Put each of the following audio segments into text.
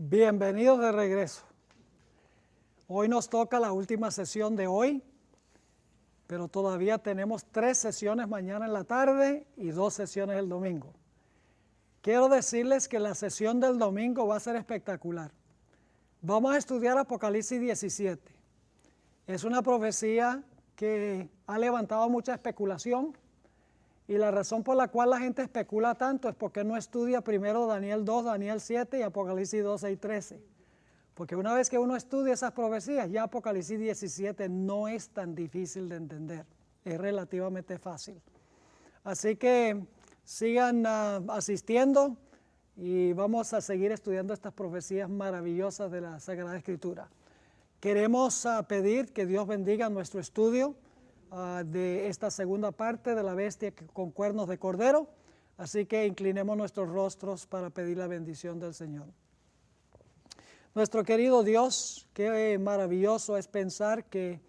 Bienvenidos de regreso. Hoy nos toca la última sesión de hoy, pero todavía tenemos 3 sesiones mañana en la tarde y 2 sesiones el domingo. Quiero decirles que la sesión del domingo va a ser espectacular. Vamos a estudiar Apocalipsis 17. Es una profecía que ha levantado mucha especulación y la razón por la cual la gente especula tanto es porque no estudia primero Daniel 2, Daniel 7 y Apocalipsis 2, 6, 13. Porque una vez que uno estudia esas profecías, ya Apocalipsis 17 no es tan difícil de entender, es relativamente fácil. Así que sigan asistiendo y vamos a seguir estudiando estas profecías maravillosas de la Sagrada Escritura. Queremos pedir que Dios bendiga nuestro estudio de esta segunda parte de la bestia con cuernos de cordero, así que inclinemos nuestros rostros para pedir la bendición del Señor. Nuestro querido Dios, qué maravilloso es pensar que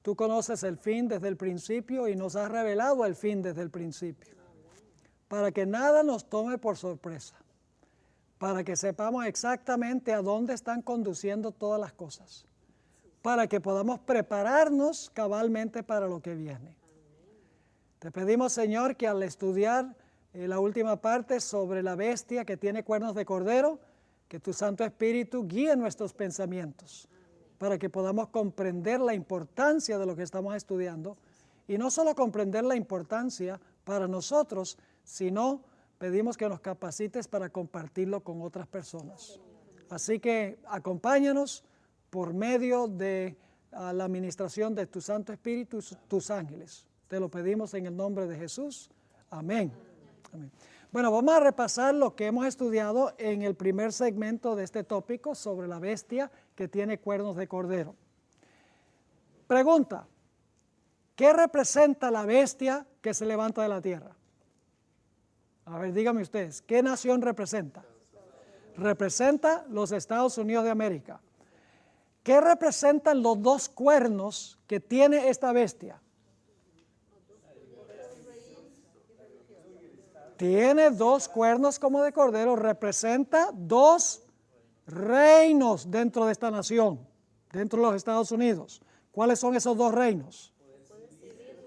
tú conoces el fin desde el principio y nos has revelado el fin desde el principio, para que nada nos tome por sorpresa, para que sepamos exactamente a dónde están conduciendo todas las cosas, para que podamos prepararnos cabalmente para lo que viene. Te pedimos, Señor, que al estudiar la última parte sobre la bestia que tiene cuernos de cordero, que tu Santo Espíritu guíe nuestros pensamientos, para que podamos comprender la importancia de lo que estamos estudiando, y no solo comprender la importancia para nosotros, sino pedimos que nos capacites para compartirlo con otras personas. Así que acompáñanos por medio de la administración de tu Santo Espíritu y tus ángeles. Te lo pedimos en el nombre de Jesús. Amén. Amén. Bueno, vamos a repasar lo que hemos estudiado en el primer segmento de este tópico sobre la bestia que tiene cuernos de cordero. Pregunta: ¿qué representa la bestia que se levanta de la tierra? A ver, díganme ustedes, ¿qué nación representa? Representa los Estados Unidos de América. ¿Qué representan los 2 cuernos que tiene esta bestia? Tiene 2 cuernos como de cordero, representa 2 reinos dentro de esta nación, dentro de los Estados Unidos. ¿Cuáles son esos 2 reinos?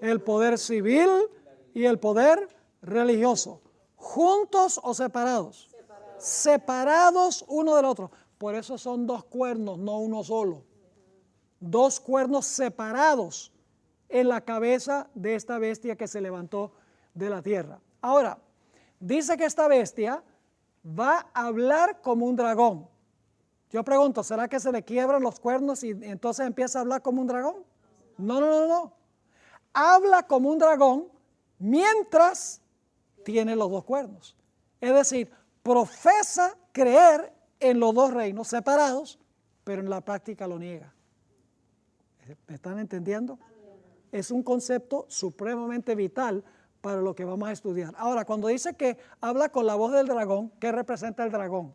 El poder civil y el poder religioso. ¿Juntos o separados? Separados uno del otro. Por eso son 2 cuernos, no uno solo. 2 cuernos separados en la cabeza de esta bestia que se levantó de la tierra. Ahora, dice que esta bestia va a hablar como un dragón. Yo pregunto, ¿será que se le quiebran los cuernos y entonces empieza a hablar como un dragón? No. Habla como un dragón mientras tiene los 2 cuernos. Es decir, profesa creer en los 2 reinos separados, pero en la práctica lo niega. ¿Me están entendiendo? Es un concepto supremamente vital para lo que vamos a estudiar. Ahora, cuando dice que habla con la voz del dragón, ¿qué representa el dragón?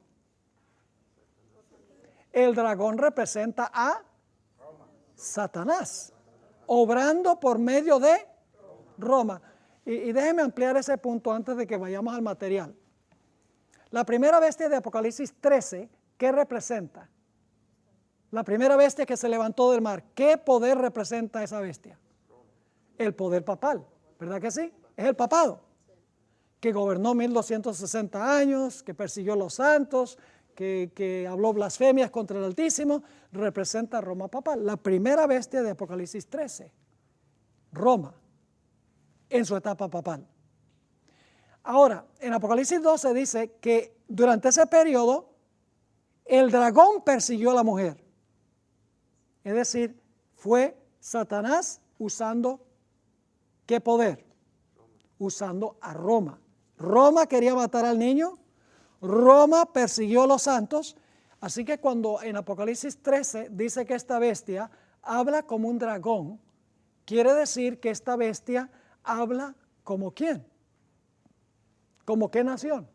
El dragón representa a Satanás, obrando por medio de Roma. Y déjenme ampliar ese punto antes de que vayamos al material. La primera bestia de Apocalipsis 13, ¿qué representa? La primera bestia que se levantó del mar, ¿qué poder representa esa bestia? El poder papal, ¿verdad que sí? Es el papado, que gobernó 1260 años, que persiguió a los santos, que habló blasfemias contra el Altísimo, representa a Roma papal. La primera bestia de Apocalipsis 13, Roma, en su etapa papal. Ahora, en Apocalipsis 12 dice que durante ese periodo el dragón persiguió a la mujer. Es decir, fue Satanás usando ¿qué poder? Usando a Roma. Roma quería matar al niño, Roma persiguió a los santos, así que cuando en Apocalipsis 13 dice que esta bestia habla como un dragón, quiere decir que esta bestia habla como ¿quién? ¿Como qué nación?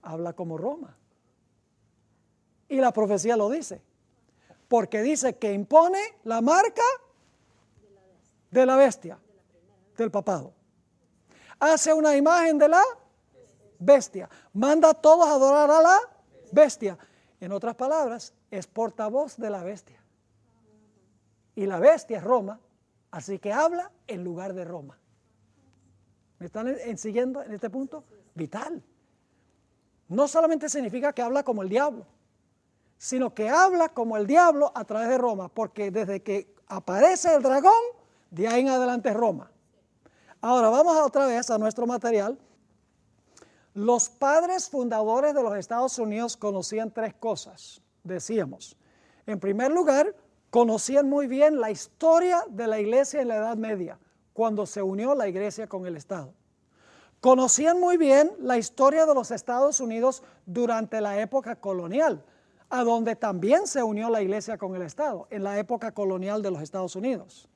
Habla como Roma. Y la profecía lo dice, porque dice que impone la marca de la bestia, del papado. Hace una imagen de la bestia. Manda a todos a adorar a la bestia. En otras palabras, es portavoz de la bestia. Y la bestia es Roma, así que habla en lugar de Roma. ¿Me están siguiendo en este punto? Vital. No solamente significa que habla como el diablo, sino que habla como el diablo a través de Roma, porque desde que aparece el dragón, de ahí en adelante es Roma. Ahora vamos otra vez a nuestro material. Los padres fundadores de los Estados Unidos conocían tres cosas, decíamos. En primer lugar, conocían muy bien la historia de la iglesia en la Edad Media, cuando se unió la iglesia con el Estado. Conocían muy bien la historia de los Estados Unidos durante la época colonial, a donde también se unió la iglesia con el Estado, en la época colonial de los Estados Unidos.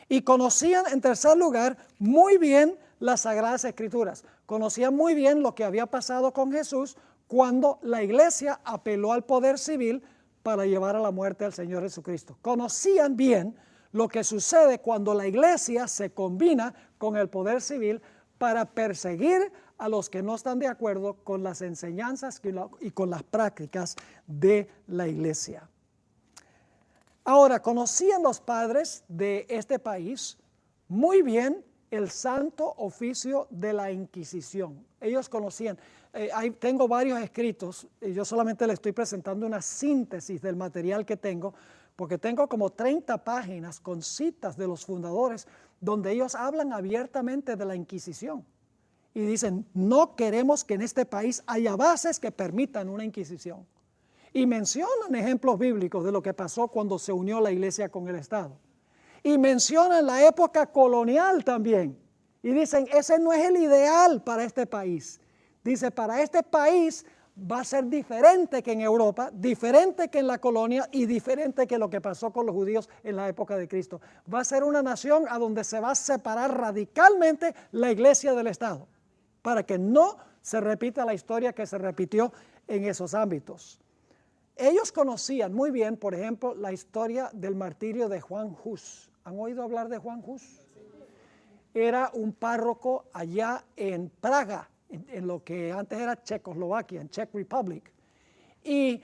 Y conocían, en tercer lugar, muy bien las Sagradas Escrituras. Conocían muy bien lo que había pasado con Jesús cuando la iglesia apeló al poder civil para llevar a la muerte al Señor Jesucristo. Conocían bien lo que sucede cuando la iglesia se combina con el poder civil para perseguir a los que no están de acuerdo con las enseñanzas y con las prácticas de la iglesia. Ahora, conocían los padres de este país muy bien el santo oficio de la Inquisición. Ellos conocían, tengo varios escritos, y yo solamente les estoy presentando una síntesis del material que tengo, porque tengo como 30 páginas con citas de los fundadores, donde ellos hablan abiertamente de la Inquisición. Y dicen, no queremos que en este país haya bases que permitan una Inquisición. Y mencionan ejemplos bíblicos de lo que pasó cuando se unió la iglesia con el Estado. Y mencionan la época colonial también. Y dicen, ese no es el ideal para este país. Dice, para este país va a ser diferente que en Europa, diferente que en la colonia y diferente que lo que pasó con los judíos en la época de Cristo. Va a ser una nación a donde se va a separar radicalmente la iglesia del Estado, para que no se repita la historia que se repitió en esos ámbitos. Ellos conocían muy bien, por ejemplo, la historia del martirio de Juan Hus. ¿Han oído hablar de Juan Hus? Era un párroco allá en Praga, en lo que antes era Checoslovaquia, en Czech Republic. Y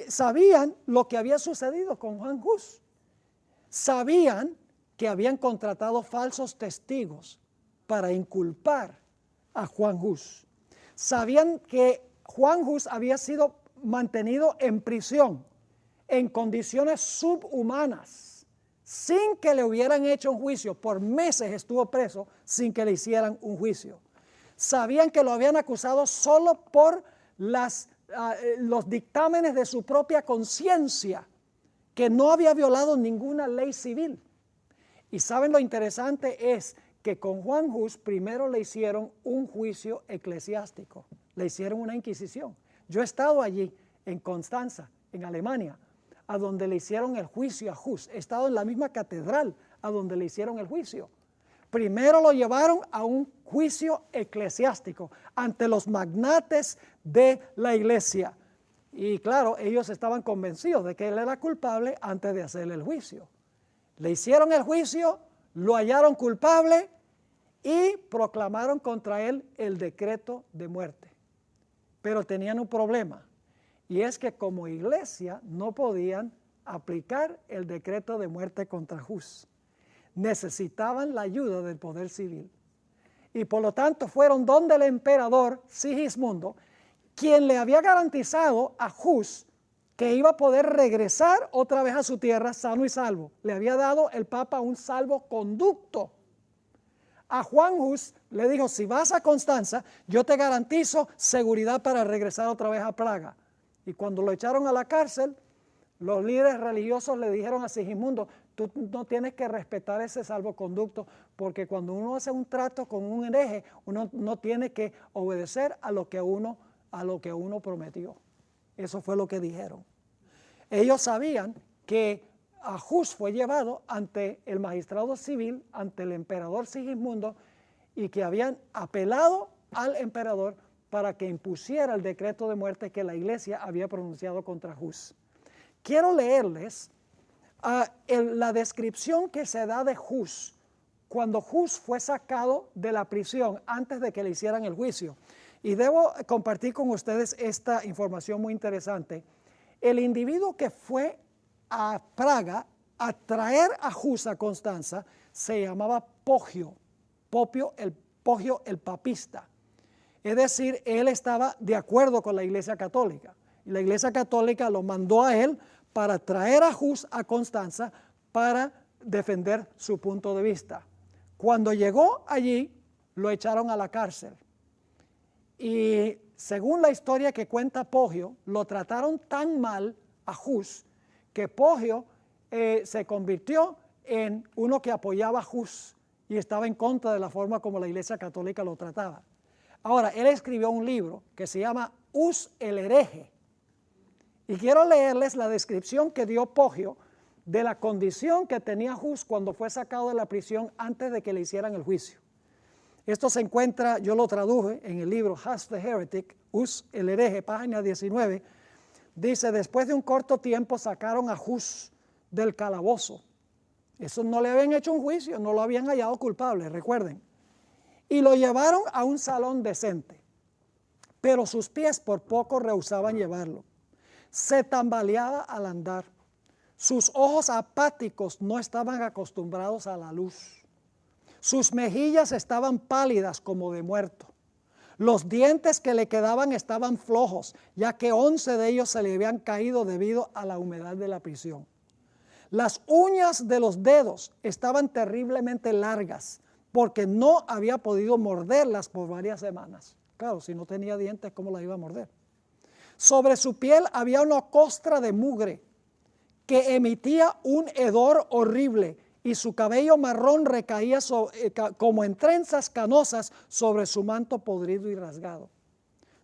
sabían lo que había sucedido con Juan Hus. Sabían que habían contratado falsos testigos para inculpar a Juan Hus. Sabían que Juan Hus había sido mantenido en prisión en condiciones subhumanas, sin que le hubieran hecho un juicio. Por meses estuvo preso sin que le hicieran un juicio. Sabían que lo habían acusado solo por los dictámenes de su propia conciencia, que no había violado ninguna ley civil. Y saben, lo interesante es que con Juan Hus primero le hicieron un juicio eclesiástico, le hicieron una inquisición. Yo he estado allí, en Constanza, en Alemania, a donde le hicieron el juicio a Hus. He estado en la misma catedral a donde le hicieron el juicio. Primero lo llevaron a un juicio eclesiástico ante los magnates de la iglesia. Y claro, ellos estaban convencidos de que él era culpable antes de hacerle el juicio. Le hicieron el juicio, lo hallaron culpable y proclamaron contra él el decreto de muerte. Pero tenían un problema, y es que como iglesia no podían aplicar el decreto de muerte contra Hus. Necesitaban la ayuda del poder civil. Y por lo tanto fueron donde el emperador Sigismundo, quien le había garantizado a Hus que iba a poder regresar otra vez a su tierra sano y salvo. Le había dado el Papa un salvoconducto. A Juan Hus le dijo, si vas a Constanza, yo te garantizo seguridad para regresar otra vez a Praga. Y cuando lo echaron a la cárcel, los líderes religiosos le dijeron a Sigismundo, tú no tienes que respetar ese salvoconducto, porque cuando uno hace un trato con un hereje, uno no tiene que obedecer a lo que uno prometió. Eso fue lo que dijeron. Ellos sabían que a Hus fue llevado ante el magistrado civil, ante el emperador Sigismundo, y que habían apelado al emperador para que impusiera el decreto de muerte que la iglesia había pronunciado contra Hus. Quiero leerles la descripción que se da de Hus cuando Hus fue sacado de la prisión antes de que le hicieran el juicio. Y debo compartir con ustedes esta información muy interesante. El individuo que fue a Praga a traer a Hus a Constanza se llamaba Poggio, Poggio el papista. Es decir, él estaba de acuerdo con la Iglesia Católica. Y la Iglesia Católica lo mandó a él para traer a Hus a Constanza para defender su punto de vista. Cuando llegó allí, lo echaron a la cárcel. Y según la historia que cuenta Poggio, lo trataron tan mal a Hus que Poggio se convirtió en uno que apoyaba a Hus y estaba en contra de la forma como la Iglesia Católica lo trataba. Ahora, él escribió un libro que se llama Hus el hereje. Y quiero leerles la descripción que dio Poggio de la condición que tenía Hus cuando fue sacado de la prisión antes de que le hicieran el juicio. Esto se encuentra, yo lo traduje en el libro Hus the Heretic, Hus el hereje, página 19. Dice, después de un corto tiempo sacaron a Hus del calabozo. Eso no le habían hecho un juicio, no lo habían hallado culpable, recuerden. Y lo llevaron a un salón decente, pero sus pies por poco rehusaban llevarlo. Se tambaleaba al andar. Sus ojos apáticos no estaban acostumbrados a la luz. Sus mejillas estaban pálidas como de muerto. Los dientes que le quedaban estaban flojos, ya que 11 de ellos se le habían caído debido a la humedad de la prisión. Las uñas de los dedos estaban terriblemente largas, porque no había podido morderlas por varias semanas. Claro, si no tenía dientes, ¿cómo las iba a morder? Sobre su piel había una costra de mugre que emitía un hedor horrible y su cabello marrón recaía como en trenzas canosas sobre su manto podrido y rasgado.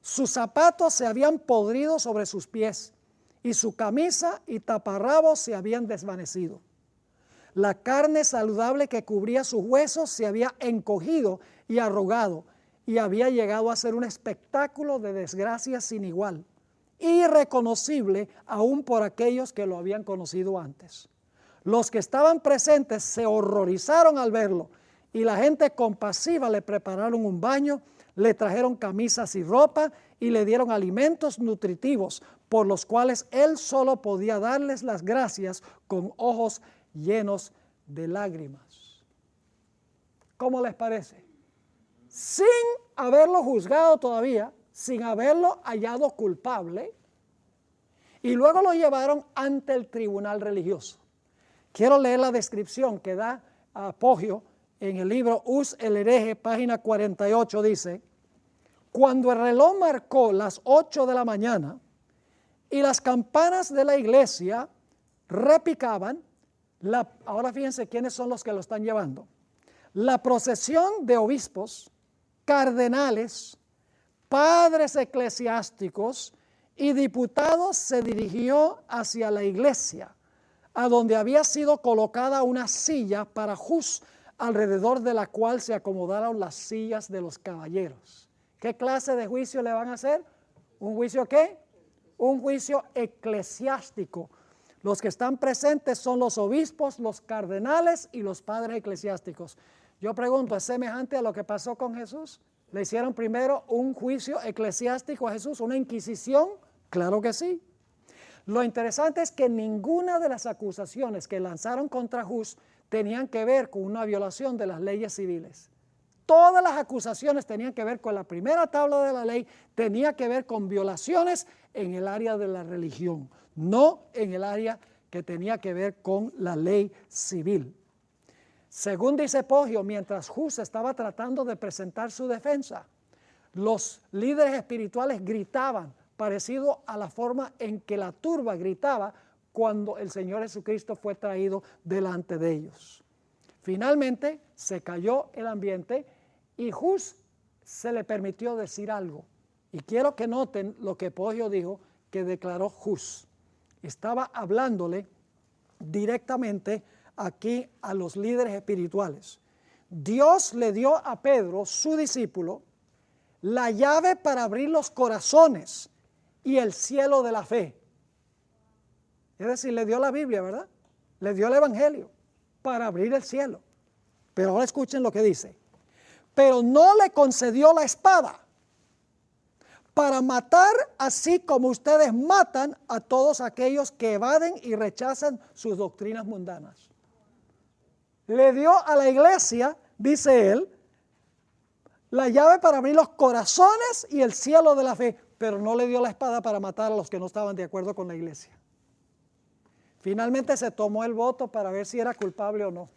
Sus zapatos se habían podrido sobre sus pies y su camisa y taparrabos se habían desvanecido. La carne saludable que cubría sus huesos se había encogido y arrugado y había llegado a ser un espectáculo de desgracia sin igual, irreconocible aún por aquellos que lo habían conocido antes. Los que estaban presentes se horrorizaron al verlo y la gente compasiva le prepararon un baño, le trajeron camisas y ropa y le dieron alimentos nutritivos por los cuales él solo podía darles las gracias con ojos llenos de lágrimas. ¿Cómo les parece? Sin haberlo juzgado todavía, sin haberlo hallado culpable, y luego lo llevaron ante el tribunal religioso. Quiero leer la descripción que da Poggio en el libro Hus el hereje, página 48, dice: cuando el reloj marcó las 8 de la mañana y las campanas de la iglesia repicaban, ahora fíjense quiénes son los que lo están llevando. La procesión de obispos, cardenales, padres eclesiásticos y diputados se dirigió hacia la iglesia, a donde había sido colocada una silla para Hus, alrededor de la cual se acomodaron las sillas de los caballeros. ¿Qué clase de juicio le van a hacer? ¿Un juicio qué? Un juicio eclesiástico. Los que están presentes son los obispos, los cardenales y los padres eclesiásticos. Yo pregunto, ¿es semejante a lo que pasó con Jesús? ¿Le hicieron primero un juicio eclesiástico a Jesús, una inquisición? Claro que sí. Lo interesante es que ninguna de las acusaciones que lanzaron contra Hus tenían que ver con una violación de las leyes civiles. Todas las acusaciones tenían que ver con la primera tabla de la ley, tenía que ver con violaciones en el área de la religión, no en el área que tenía que ver con la ley civil. Según dice Poggio, mientras Hus estaba tratando de presentar su defensa, los líderes espirituales gritaban, parecido a la forma en que la turba gritaba cuando el Señor Jesucristo fue traído delante de ellos. Finalmente se cayó el ambiente y Hus se le permitió decir algo. Y quiero que noten lo que Poggio dijo, que declaró Hus. Estaba hablándole directamente aquí a los líderes espirituales. Dios le dio a Pedro, su discípulo, la llave para abrir los corazones y el cielo de la fe. Es decir, le dio la Biblia, ¿verdad? Le dio el Evangelio para abrir el cielo. Pero ahora escuchen lo que dice. Pero no le concedió la espada, para matar así como ustedes matan a todos aquellos que evaden y rechazan sus doctrinas mundanas. Le dio a la iglesia, dice él, la llave para abrir los corazones y el cielo de la fe, pero no le dio la espada para matar a los que no estaban de acuerdo con la iglesia. Finalmente se tomó el voto para ver si era culpable o no.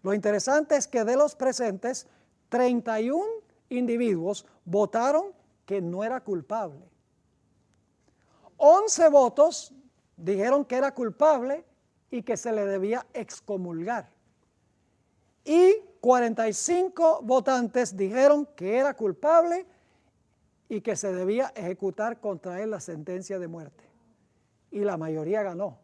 Lo interesante es que de los presentes, 31 individuos votaron que no era culpable. 11 votos dijeron que era culpable y que se le debía excomulgar. Y 45 votantes dijeron que era culpable y que se debía ejecutar contra él la sentencia de muerte. Y la mayoría ganó.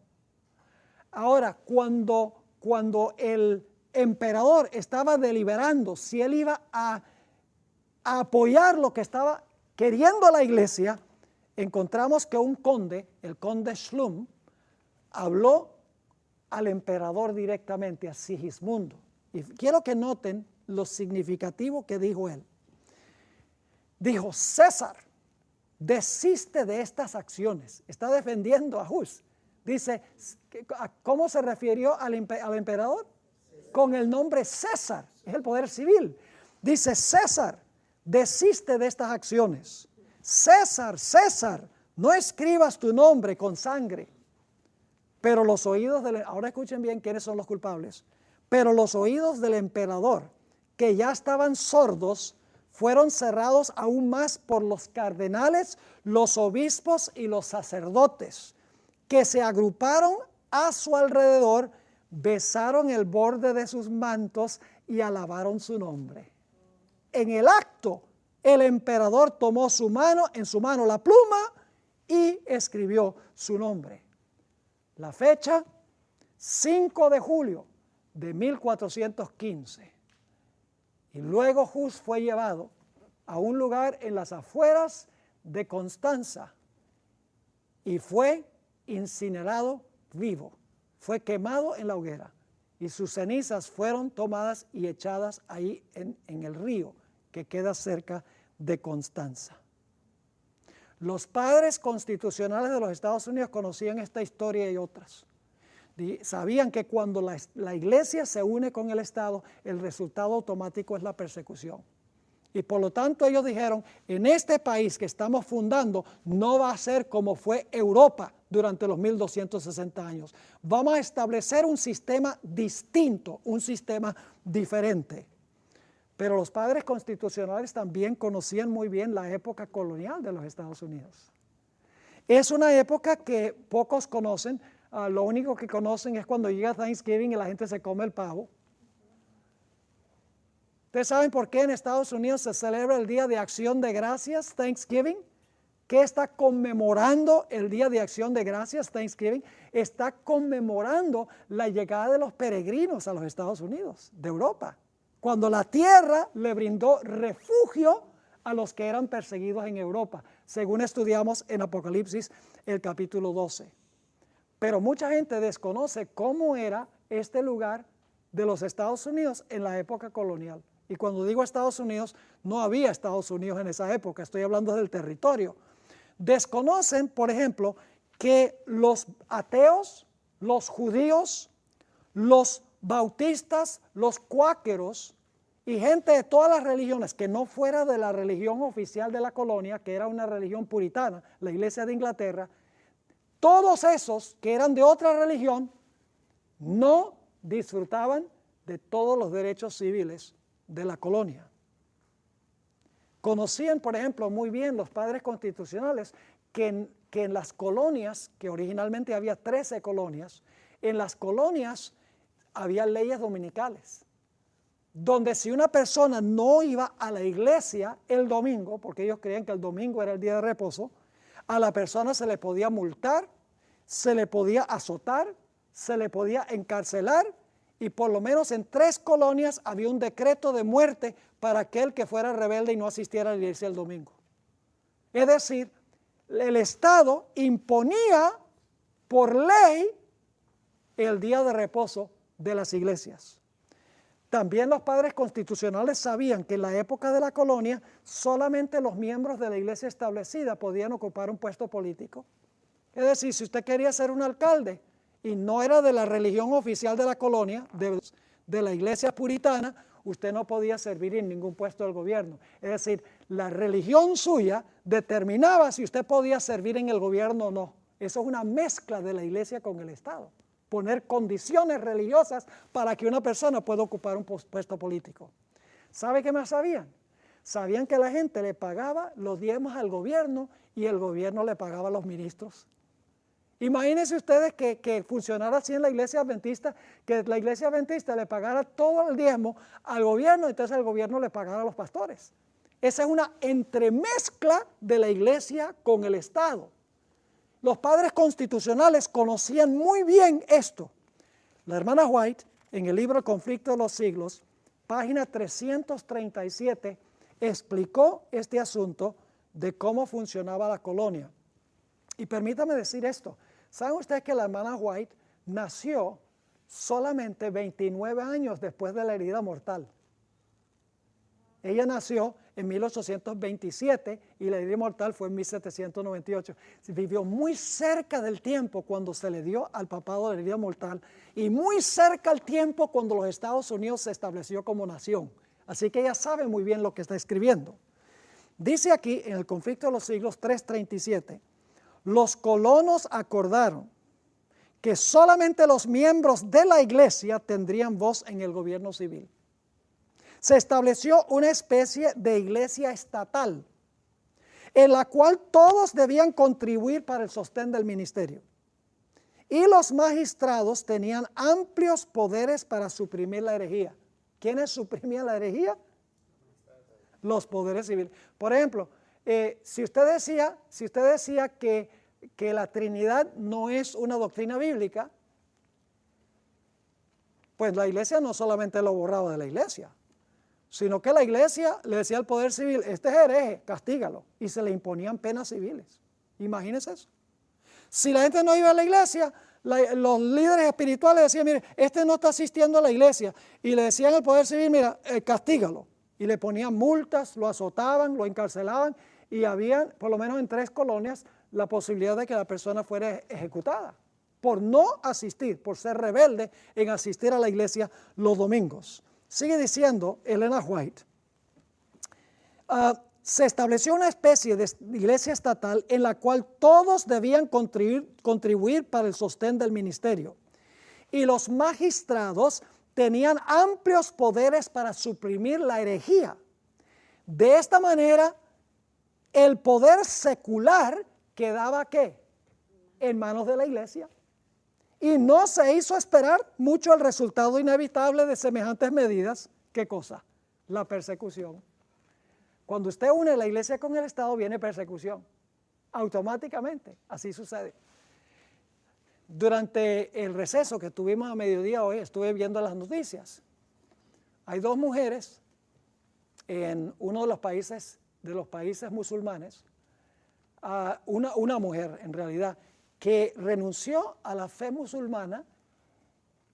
Ahora, cuando el emperador estaba deliberando si él iba a apoyar lo que estaba queriendo la iglesia, encontramos que un conde, el conde Schlum, habló al emperador directamente, a Sigismundo. Y quiero que noten lo significativo que dijo él. Dijo: César, desiste de estas acciones. Está defendiendo a Hus. Dice, ¿cómo se refirió al emperador? Con el nombre César, es el poder civil. Dice: César, desiste de estas acciones. César, César, no escribas tu nombre con sangre. Pero los oídos ahora escuchen bien quiénes son los culpables. Pero los oídos del emperador, que ya estaban sordos, fueron cerrados aún más por los cardenales, los obispos y los sacerdotes, que se agruparon a su alrededor, besaron el borde de sus mantos y alabaron su nombre. En el acto, el emperador tomó en su mano la pluma y escribió su nombre. La fecha, 5 de julio de 1415. Y luego Hus fue llevado a un lugar en las afueras de Constanza y fue incinerado vivo. Fue quemado en la hoguera y sus cenizas fueron tomadas y echadas ahí en el río que queda cerca de Constanza. Los padres constitucionales de los Estados Unidos conocían esta historia y otras. Sabían que cuando la iglesia se une con el Estado, el resultado automático es la persecución. Y por lo tanto ellos dijeron, en este país que estamos fundando no va a ser como fue Europa durante los 1260 años. Vamos a establecer un sistema distinto, un sistema diferente. Pero los padres constitucionales también conocían muy bien la época colonial de los Estados Unidos. Es una época que pocos conocen. Lo único que conocen es cuando llega Thanksgiving y la gente se come el pavo. ¿Ustedes saben por qué en Estados Unidos se celebra el Día de Acción de Gracias, Thanksgiving? ¿Qué está conmemorando el Día de Acción de Gracias, Thanksgiving? Está conmemorando la llegada de los peregrinos a los Estados Unidos, de Europa, cuando la tierra le brindó refugio a los que eran perseguidos en Europa, según estudiamos en Apocalipsis el capítulo 12. Pero mucha gente desconoce cómo era este lugar de los Estados Unidos en la época colonial. Y cuando digo Estados Unidos, no había Estados Unidos en esa época, estoy hablando del territorio. Desconocen, por ejemplo, que los ateos, los judíos, los bautistas, los cuáqueros y gente de todas las religiones que no fuera de la religión oficial de la colonia, que era una religión puritana, la Iglesia de Inglaterra, todos esos que eran de otra religión no disfrutaban de todos los derechos civiles de la colonia. Conocían, por ejemplo, muy bien los padres constitucionales que en las colonias, que originalmente había 13 colonias, en las colonias había leyes dominicales, donde si una persona no iba a la iglesia el domingo, porque ellos creían que el domingo era el día de reposo, a la persona se le podía multar, se le podía azotar, se le podía encarcelar y por lo menos en 3 colonias había un decreto de muerte para aquel que fuera rebelde y no asistiera a la iglesia el domingo. Es decir, el Estado imponía por ley el día de reposo de las iglesias. También los padres constitucionales sabían que en la época de la colonia solamente los miembros de la iglesia establecida podían ocupar un puesto político. Es decir, si usted quería ser un alcalde y no era de la religión oficial de la colonia, de la iglesia puritana, usted no podía servir en ningún puesto del gobierno. Es decir, la religión suya determinaba si usted podía servir en el gobierno o no. Eso es una mezcla de la iglesia con el Estado. Poner condiciones religiosas para que una persona pueda ocupar un puesto político. ¿Sabe qué más sabían? Sabían que la gente le pagaba los diezmos al gobierno y el gobierno le pagaba a los ministros. Imagínense ustedes que funcionara así en la iglesia adventista, que la iglesia adventista le pagara todo el diezmo al gobierno, entonces el gobierno le pagara a los pastores. Esa es una entremezcla de la iglesia con el Estado. Los padres constitucionales conocían muy bien esto. La hermana White, en el libro El conflicto de los siglos, página 337, explicó este asunto de cómo funcionaba la colonia. Y permítame decir esto, ¿saben ustedes que la hermana White nació solamente 29 años después de la herida mortal? Ella nació en 1827 y la herida mortal fue en 1798. Vivió muy cerca del tiempo cuando se le dio al papado la herida mortal y muy cerca al tiempo cuando los Estados Unidos se estableció como nación. Así que ella sabe muy bien lo que está escribiendo. Dice aquí en el conflicto de los siglos 337, los colonos acordaron que solamente los miembros de la iglesia tendrían voz en el gobierno civil. Se estableció una especie de iglesia estatal en la cual todos debían contribuir para el sostén del ministerio. Y los magistrados tenían amplios poderes para suprimir la herejía. ¿Quiénes suprimían la herejía? Los poderes civiles. Por ejemplo, si usted decía que la Trinidad no es una doctrina bíblica, pues la iglesia no solamente lo borraba de la iglesia, sino que la iglesia le decía al poder civil, este es hereje, castígalo, y se le imponían penas civiles. Imagínense eso. Si la gente no iba a la iglesia, los líderes espirituales decían, mire, este no está asistiendo a la iglesia, y le decían al poder civil, mira, castígalo, y le ponían multas, lo azotaban, lo encarcelaban, y había, por lo menos en 3 colonias, la posibilidad de que la persona fuera ejecutada por no asistir, por ser rebelde en asistir a la iglesia los domingos. Sigue diciendo Elena White, se estableció una especie de iglesia estatal en la cual todos debían contribuir para el sostén del ministerio. Y los magistrados tenían amplios poderes para suprimir la herejía. De esta manera, el poder secular quedaba ¿qué? En manos de la iglesia. Y no se hizo esperar mucho el resultado inevitable de semejantes medidas. ¿Qué cosa? La persecución. Cuando usted une la iglesia con el Estado, viene persecución. Automáticamente, así sucede. Durante el receso que tuvimos a mediodía hoy, estuve viendo las noticias. Hay 2 mujeres en uno de los países musulmanes, una mujer en realidad, que renunció a la fe musulmana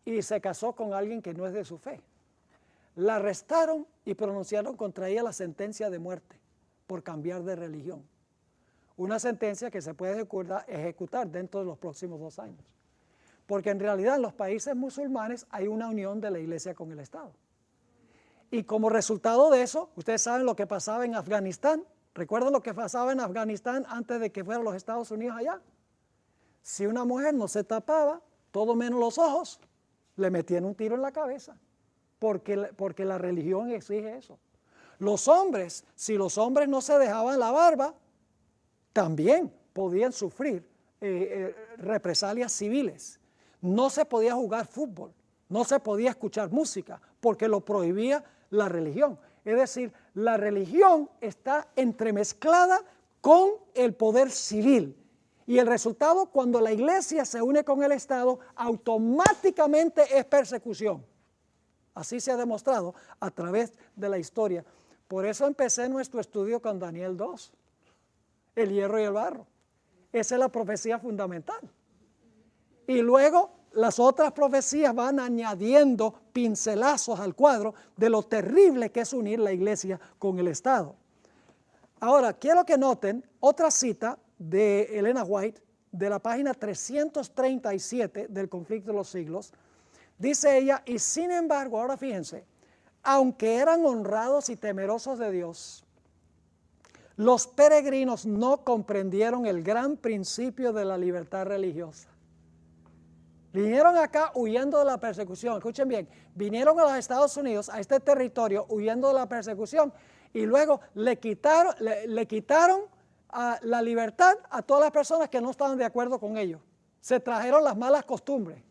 y se casó con alguien que no es de su fe. La arrestaron y pronunciaron contra ella la sentencia de muerte por cambiar de religión. Una sentencia que se puede ejecutar dentro de los próximos 2 años. Porque en realidad en los países musulmanes hay una unión de la iglesia con el Estado. Y como resultado de eso, ustedes saben lo que pasaba en Afganistán. ¿Recuerdan lo que pasaba en Afganistán antes de que fueran los Estados Unidos allá? Si una mujer no se tapaba, todo menos los ojos, le metían un tiro en la cabeza, porque la religión exige eso. Los hombres, si los hombres no se dejaban la barba, también podían sufrir represalias civiles. No se podía jugar fútbol, no se podía escuchar música, porque lo prohibía la religión. Es decir, la religión está entremezclada con el poder civil. Y el resultado, cuando la iglesia se une con el Estado, automáticamente es persecución. Así se ha demostrado a través de la historia. Por eso empecé nuestro estudio con Daniel 2, el hierro y el barro. Esa es la profecía fundamental. Y luego las otras profecías van añadiendo pincelazos al cuadro de lo terrible que es unir la iglesia con el Estado. Ahora, quiero que noten otra cita de Elena White, de la página 337 del Conflicto de los Siglos. Dice ella, y sin embargo, ahora fíjense, aunque eran honrados y temerosos de Dios, los peregrinos no comprendieron el gran principio de la libertad religiosa. Vinieron acá huyendo de la persecución, escuchen bien, vinieron a los Estados Unidos, a este territorio, huyendo de la persecución, y luego le quitaron la libertad a todas las personas que no estaban de acuerdo con ellos. Se trajeron las malas costumbres.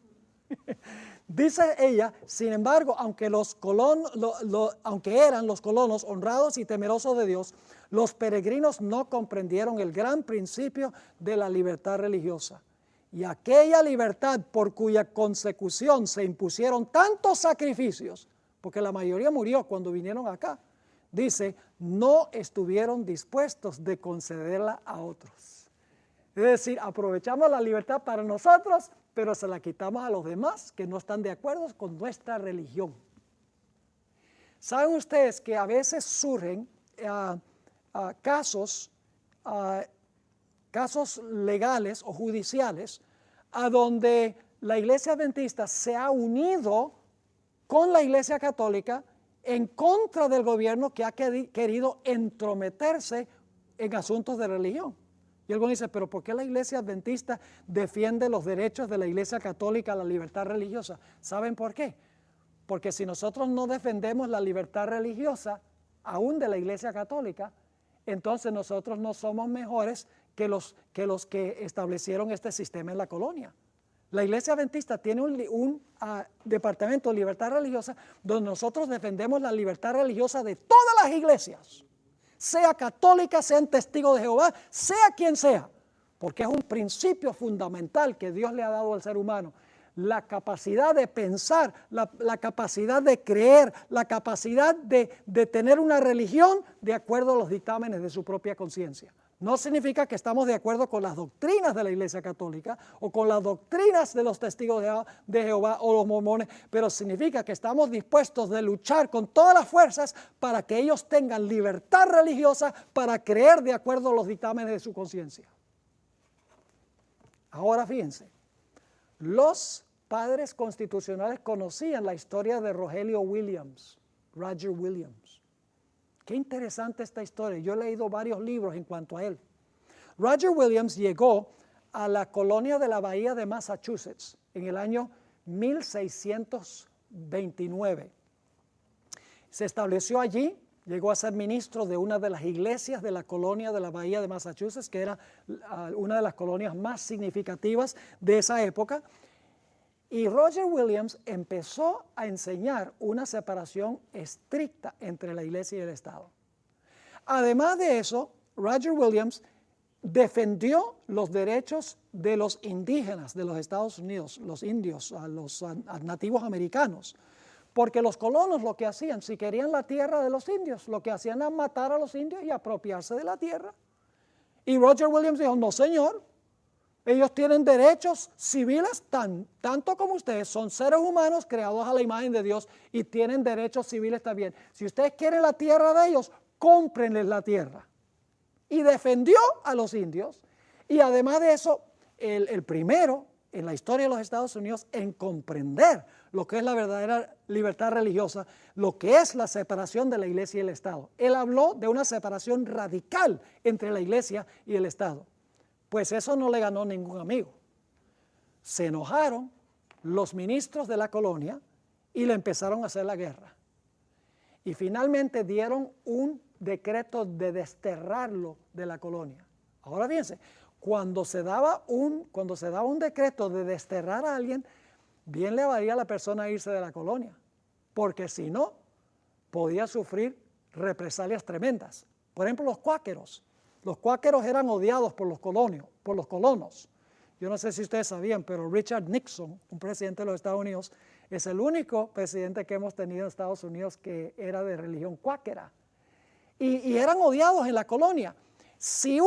Dice ella, sin embargo, aunque eran los colonos honrados y temerosos de Dios, los peregrinos no comprendieron el gran principio de la libertad religiosa. Y aquella libertad por cuya consecución se impusieron tantos sacrificios, porque la mayoría murió cuando vinieron acá, dice, no estuvieron dispuestos de concederla a otros. Es decir, aprovechamos la libertad para nosotros, pero se la quitamos a los demás que no están de acuerdo con nuestra religión. ¿Saben ustedes que a veces surgen casos legales o judiciales a donde la Iglesia Adventista se ha unido con la Iglesia Católica en contra del gobierno que ha querido entrometerse en asuntos de religión? Y alguien dice, pero ¿por qué la Iglesia Adventista defiende los derechos de la Iglesia Católica a la libertad religiosa? ¿Saben por qué? Porque si nosotros no defendemos la libertad religiosa, aún de la Iglesia Católica, entonces nosotros no somos mejores que los que establecieron este sistema en la colonia. La Iglesia Adventista tiene un departamento de libertad religiosa donde nosotros defendemos la libertad religiosa de todas las iglesias, sea católica, sean testigos de Jehová, sea quien sea, porque es un principio fundamental que Dios le ha dado al ser humano. La capacidad de pensar, la capacidad de creer, la capacidad de tener una religión de acuerdo a los dictámenes de su propia conciencia. No significa que estamos de acuerdo con las doctrinas de la Iglesia Católica o con las doctrinas de los testigos de Jehová o los mormones, pero significa que estamos dispuestos de luchar con todas las fuerzas para que ellos tengan libertad religiosa para creer de acuerdo a los dictámenes de su conciencia. Ahora fíjense, los padres constitucionales conocían la historia de Rogelio Williams, Roger Williams. Qué interesante esta historia. Yo he leído varios libros en cuanto a él. Roger Williams llegó a la colonia de la Bahía de Massachusetts en el año 1629. Se estableció allí, llegó a ser ministro de una de las iglesias de la colonia de la Bahía de Massachusetts, que era una de las colonias más significativas de esa época. Y Roger Williams empezó a enseñar una separación estricta entre la iglesia y el Estado. Además de eso, Roger Williams defendió los derechos de los indígenas de los Estados Unidos, los indios, los nativos americanos, porque los colonos lo que hacían, si querían la tierra de los indios, lo que hacían era matar a los indios y apropiarse de la tierra. Y Roger Williams dijo, no señor, ellos tienen derechos civiles tanto como ustedes, son seres humanos creados a la imagen de Dios y tienen derechos civiles también. Si ustedes quieren la tierra de ellos, cómprenles la tierra. Y defendió a los indios y además de eso, el primero en la historia de los Estados Unidos en comprender lo que es la verdadera libertad religiosa, lo que es la separación de la iglesia y el Estado. Él habló de una separación radical entre la iglesia y el Estado. Pues eso no le ganó ningún amigo. Se enojaron los ministros de la colonia y le empezaron a hacer la guerra. Y finalmente dieron un decreto de desterrarlo de la colonia. Ahora fíjense, cuando se daba un decreto de desterrar a alguien, bien le valía a la persona irse de la colonia, porque si no, podía sufrir represalias tremendas. Por ejemplo, los cuáqueros. Los cuáqueros eran odiados por los colonos. Yo no sé si ustedes sabían, pero Richard Nixon, un presidente de los Estados Unidos, es el único presidente que hemos tenido en Estados Unidos que era de religión cuáquera. Y eran odiados en la colonia. Si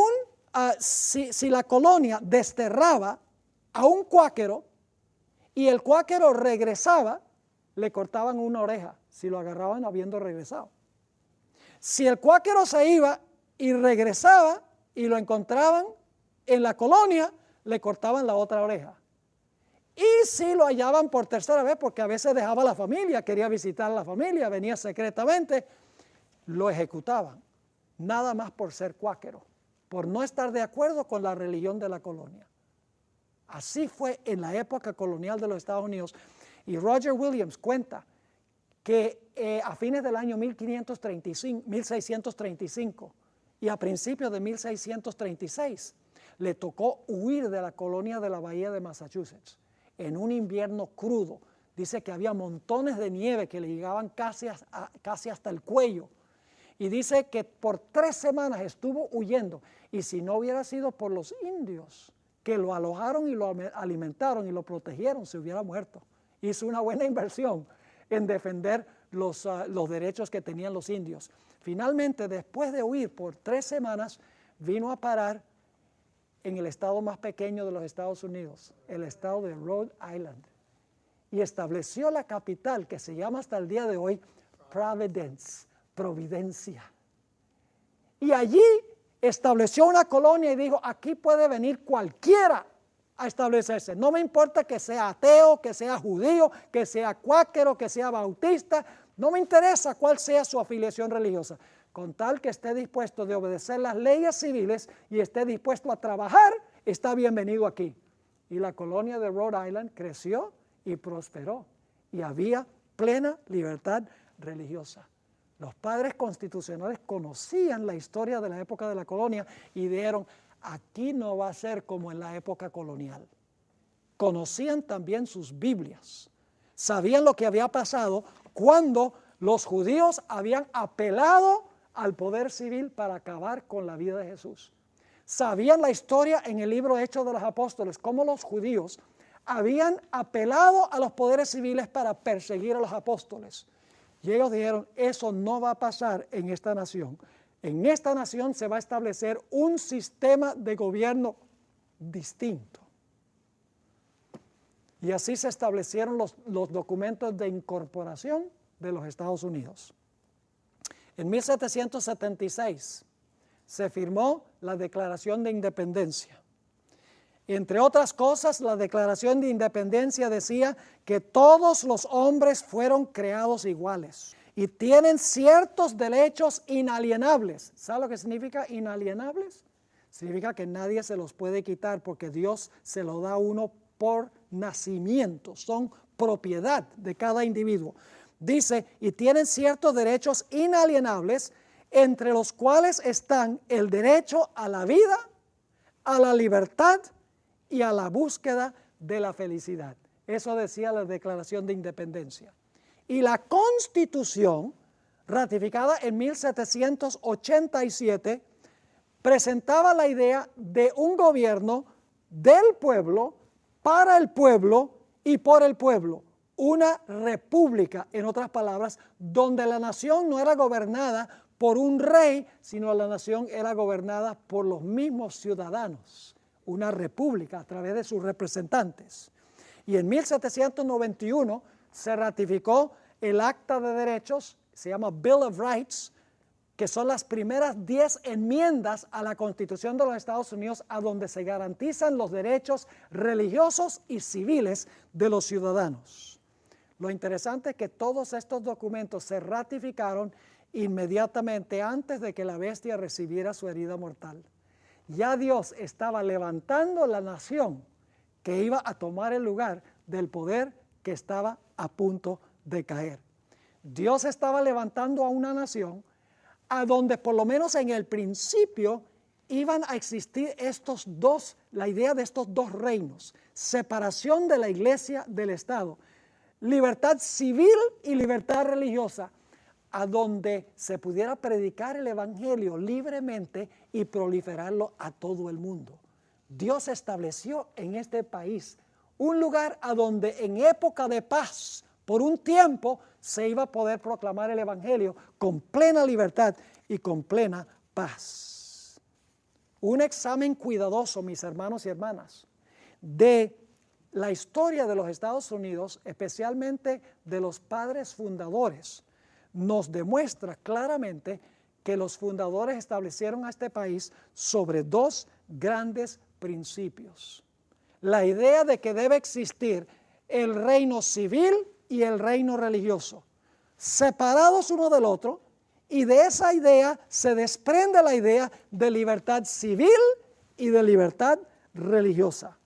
la colonia desterraba a un cuáquero y el cuáquero regresaba, le cortaban una oreja si lo agarraban habiendo regresado. Si el cuáquero se iba y regresaba y lo encontraban en la colonia, le cortaban la otra oreja. Y si lo hallaban por tercera vez, porque a veces dejaba a la familia, quería visitar a la familia, venía secretamente, lo ejecutaban. Nada más por ser cuáquero, por no estar de acuerdo con la religión de la colonia. Así fue en la época colonial de los Estados Unidos. Y Roger Williams cuenta que a fines del año 1635 y a principios de 1636 le tocó huir de la colonia de la bahía de Massachusetts en un invierno crudo. Dice que había montones de nieve que le llegaban casi hasta el cuello. Y dice que por 3 semanas estuvo huyendo. Y si no hubiera sido por los indios que lo alojaron y lo alimentaron y lo protegieron, se hubiera muerto. Hizo una buena inversión en defender los derechos que tenían los indios. Finalmente, después de huir por 3 semanas, vino a parar en el estado más pequeño de los Estados Unidos, el estado de Rhode Island, y estableció la capital que se llama hasta el día de hoy Providence, Providencia. Y allí estableció una colonia y dijo, aquí puede venir cualquiera a establecerse. No me importa que sea ateo, que sea judío, que sea cuáquero, que sea bautista, no me interesa cuál sea su afiliación religiosa, con tal que esté dispuesto de obedecer las leyes civiles y esté dispuesto a trabajar, está bienvenido aquí. Y la colonia de Rhode Island creció y prosperó y había plena libertad religiosa. Los padres constitucionales conocían la historia de la época de la colonia y dijeron, aquí no va a ser como en la época colonial. Conocían también sus Biblias, sabían lo que había pasado cuando los judíos habían apelado al poder civil para acabar con la vida de Jesús. Sabían la historia en el libro Hechos de los Apóstoles, cómo los judíos habían apelado a los poderes civiles para perseguir a los apóstoles. Y ellos dijeron, eso no va a pasar en esta nación. En esta nación se va a establecer un sistema de gobierno distinto. Y así se establecieron los documentos de incorporación de los Estados Unidos. En 1776 se firmó la Declaración de Independencia. Entre otras cosas, la Declaración de Independencia decía que todos los hombres fueron creados iguales y tienen ciertos derechos inalienables. ¿Sabe lo que significa inalienables? Significa que nadie se los puede quitar porque Dios se lo da a uno por nacimiento, son propiedad de cada individuo. Dice, y tienen ciertos derechos inalienables, entre los cuales están el derecho a la vida, a la libertad y a la búsqueda de la felicidad. Eso decía la Declaración de Independencia. Y la Constitución, ratificada en 1787, presentaba la idea de un gobierno del pueblo, para el pueblo y por el pueblo. Una república, en otras palabras, donde la nación no era gobernada por un rey, sino la nación era gobernada por los mismos ciudadanos. Una república a través de sus representantes. Y en 1791 se ratificó el Acta de Derechos, se llama Bill of Rights, que son las primeras 10 enmiendas a la Constitución de los Estados Unidos, a donde se garantizan los derechos religiosos y civiles de los ciudadanos. Lo interesante es que todos estos documentos se ratificaron inmediatamente antes de que la bestia recibiera su herida mortal. Ya Dios estaba levantando la nación que iba a tomar el lugar del poder que estaba a punto de caer. Dios estaba levantando a una nación a donde por lo menos en el principio iban a existir la idea de estos dos reinos, separación de la iglesia del Estado, libertad civil y libertad religiosa, a donde se pudiera predicar el evangelio libremente y proliferarlo a todo el mundo. Dios estableció en este país un lugar a donde en época de paz, por un tiempo, se iba a poder proclamar el evangelio con plena libertad y con plena paz. Un examen cuidadoso, mis hermanos y hermanas, de la historia de los Estados Unidos, especialmente de los padres fundadores, nos demuestra claramente que los fundadores establecieron a este país sobre dos grandes principios. La idea de que debe existir el reino civil y el reino religioso, separados uno del otro, y de esa idea se desprende la idea de libertad civil y de libertad religiosa.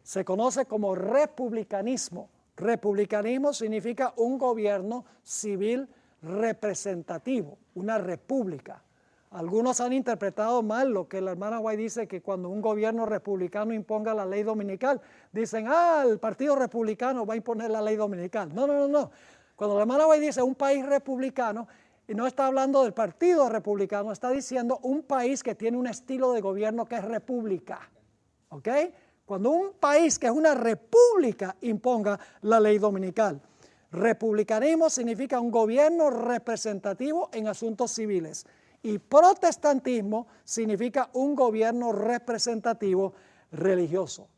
Se conoce como republicanismo. Republicanismo significa un gobierno civil representativo, una república. Algunos han interpretado mal lo que la hermana White dice, que cuando un gobierno republicano imponga la ley dominical, dicen, el partido republicano va a imponer la ley dominical. No. Cuando la hermana White dice un país republicano, y no está hablando del partido republicano, está diciendo un país que tiene un estilo de gobierno que es república. ¿Ok? Cuando un país que es una república imponga la ley dominical. Republicanismo significa un gobierno representativo en asuntos civiles. Y protestantismo significa un gobierno representativo religioso.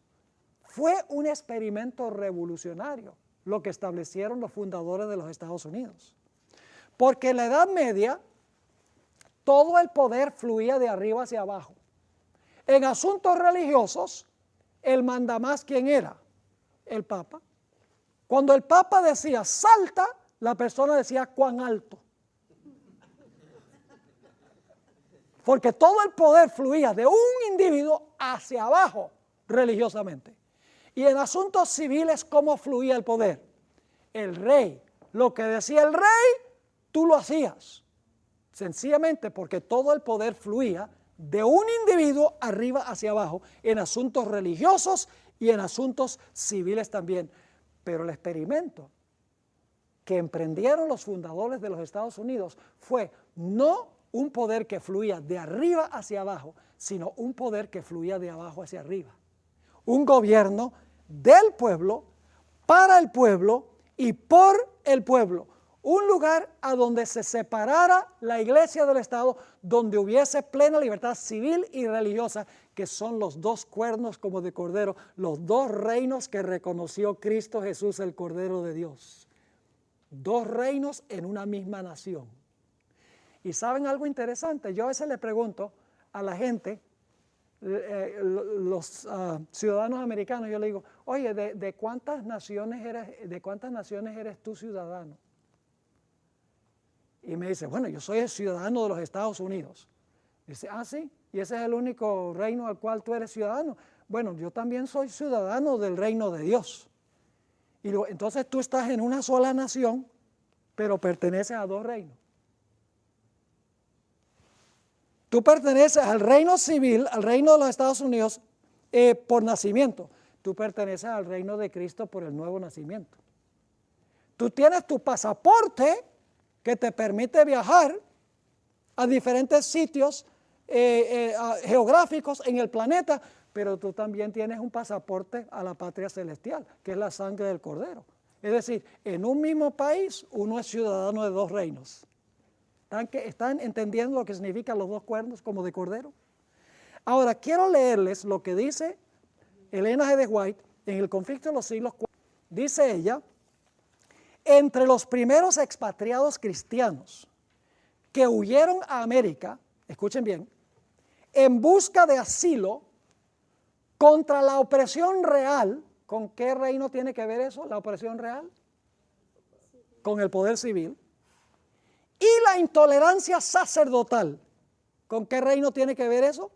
Fue un experimento revolucionario lo que establecieron los fundadores de los Estados Unidos. Porque en la Edad Media todo el poder fluía de arriba hacia abajo. En asuntos religiosos, el mandamás, ¿quién era? El Papa. Cuando el Papa decía salta, la persona decía cuán alto. Porque todo el poder fluía de un individuo hacia abajo religiosamente. Y en asuntos civiles, ¿cómo fluía el poder? El rey. Lo que decía el rey, tú lo hacías. Sencillamente porque todo el poder fluía de un individuo arriba hacia abajo en asuntos religiosos y en asuntos civiles también. Pero el experimento que emprendieron los fundadores de los Estados Unidos fue no un poder que fluía de arriba hacia abajo, sino un poder que fluía de abajo hacia arriba. Un gobierno del pueblo, para el pueblo y por el pueblo. Un lugar a donde se separara la iglesia del Estado, donde hubiese plena libertad civil y religiosa, que son los dos cuernos como de cordero, los dos reinos que reconoció Cristo Jesús, el Cordero de Dios. Dos reinos en una misma nación. Y ¿saben algo interesante? Yo a veces le pregunto a la gente, los ciudadanos americanos, yo le digo, oye, ¿de cuántas naciones eres tú ciudadano? Y me dice, bueno, yo soy el ciudadano de los Estados Unidos. Dice, sí, y ese es el único reino al cual tú eres ciudadano. Bueno, yo también soy ciudadano del reino de Dios. Y digo, entonces tú estás en una sola nación, pero perteneces a dos reinos. Tú perteneces al reino civil, al reino de los Estados Unidos por nacimiento. Tú perteneces al reino de Cristo por el nuevo nacimiento. Tú tienes tu pasaporte que te permite viajar a diferentes sitios geográficos en el planeta, pero tú también tienes un pasaporte a la patria celestial, que es la sangre del Cordero. Es decir, en un mismo país uno es ciudadano de dos reinos. ¿Están entendiendo lo que significan los dos cuernos como de cordero? Ahora, quiero leerles lo que dice Elena G. de White en El conflicto de los siglos. Dice ella, entre los primeros expatriados cristianos que huyeron a América, escuchen bien, en busca de asilo contra la opresión real. ¿Con qué reino tiene que ver eso, la opresión real? Con el poder civil. Y la intolerancia sacerdotal. ¿Con qué reino tiene que ver eso?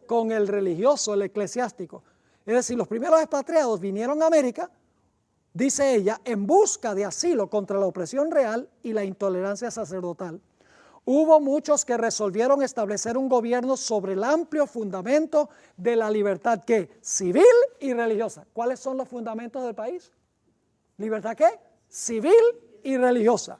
Con el religioso, el eclesiástico. Es decir, los primeros expatriados vinieron a América, dice ella, en busca de asilo contra la opresión real y la intolerancia sacerdotal. Hubo muchos que resolvieron establecer un gobierno sobre el amplio fundamento de la libertad, ¿qué? Civil y religiosa. ¿Cuáles son los fundamentos del país? ¿Libertad qué? Civil y religiosa.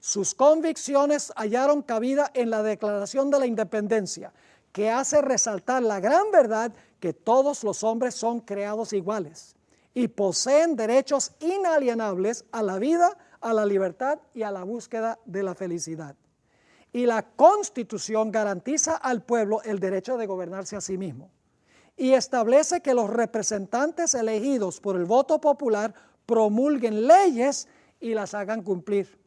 Sus convicciones hallaron cabida en la Declaración de la Independencia, que hace resaltar la gran verdad que todos los hombres son creados iguales y poseen derechos inalienables a la vida, a la libertad y a la búsqueda de la felicidad. Y la Constitución garantiza al pueblo el derecho de gobernarse a sí mismo. y establece que los representantes elegidos por el voto popular promulguen leyes y las hagan cumplir.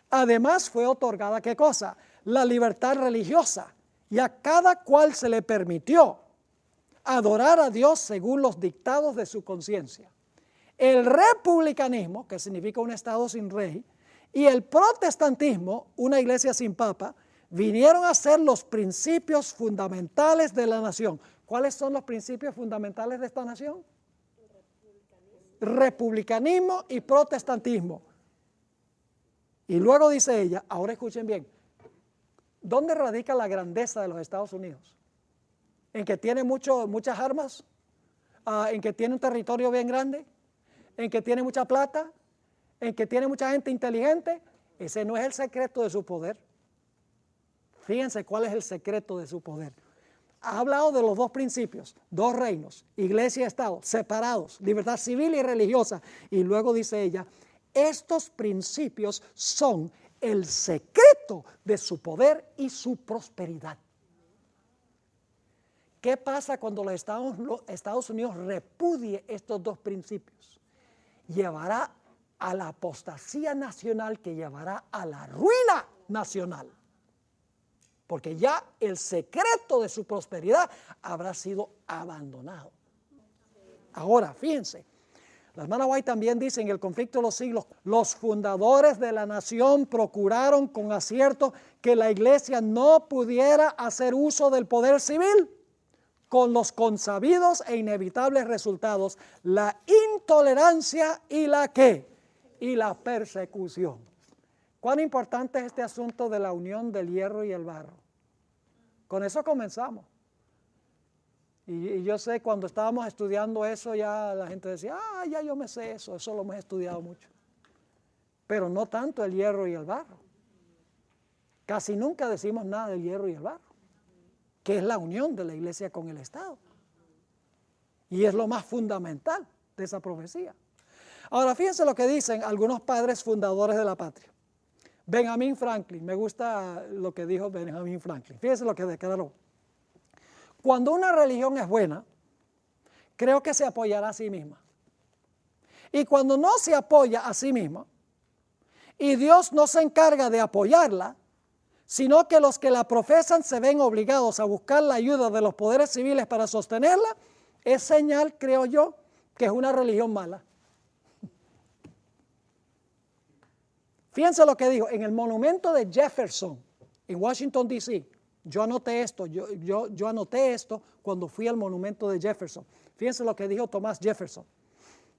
Además fue otorgada, ¿qué cosa? La libertad religiosa, y a cada cual se le permitió adorar a Dios según los dictados de su conciencia. El republicanismo, que significa un estado sin rey, y el protestantismo, una iglesia sin papa, vinieron a ser los principios fundamentales de la nación. ¿Cuáles son los principios fundamentales de esta nación? Republicanismo y protestantismo. Y luego dice ella, ahora escuchen bien, ¿dónde radica la grandeza de los Estados Unidos? ¿En que tiene muchas armas? ¿En que tiene un territorio bien grande? ¿En que tiene mucha plata? ¿En que tiene mucha gente inteligente? Ese no es el secreto de su poder. Fíjense cuál es el secreto de su poder. Ha hablado de los dos principios, dos reinos, iglesia y Estado, separados, libertad civil y religiosa. Y luego dice ella, estos principios son el secreto de su poder y su prosperidad. ¿Qué pasa cuando los Estados Unidos repudie estos dos principios? Llevará a la apostasía nacional, que llevará a la ruina nacional. Porque ya el secreto de su prosperidad habrá sido abandonado. Ahora, fíjense, la hermana White también dice en el conflicto de los siglos, los fundadores de la nación procuraron con acierto que la iglesia no pudiera hacer uso del poder civil, con los consabidos e inevitables resultados, la intolerancia y la ¿qué? Y la persecución. ¿Cuán importante es este asunto de la unión del hierro y el barro? Con eso comenzamos. Y yo sé, cuando estábamos estudiando eso, ya la gente decía, ya yo me sé eso lo hemos estudiado mucho. Pero no tanto el hierro y el barro. Casi nunca decimos nada del hierro y el barro, que es la unión de la iglesia con el Estado. Y es lo más fundamental de esa profecía. Ahora, fíjense lo que dicen algunos padres fundadores de la patria. Benjamin Franklin, me gusta lo que dijo Benjamin Franklin. Fíjense lo que declaró. Cuando una religión es buena, creo que se apoyará a sí misma. Y cuando no se apoya a sí misma, y Dios no se encarga de apoyarla, sino que los que la profesan se ven obligados a buscar la ayuda de los poderes civiles para sostenerla, es señal, creo yo, que es una religión mala. Fíjense lo que dijo en el monumento de Jefferson en Washington, D.C. Yo anoté esto cuando fui al monumento de Jefferson. Fíjense lo que dijo Thomas Jefferson.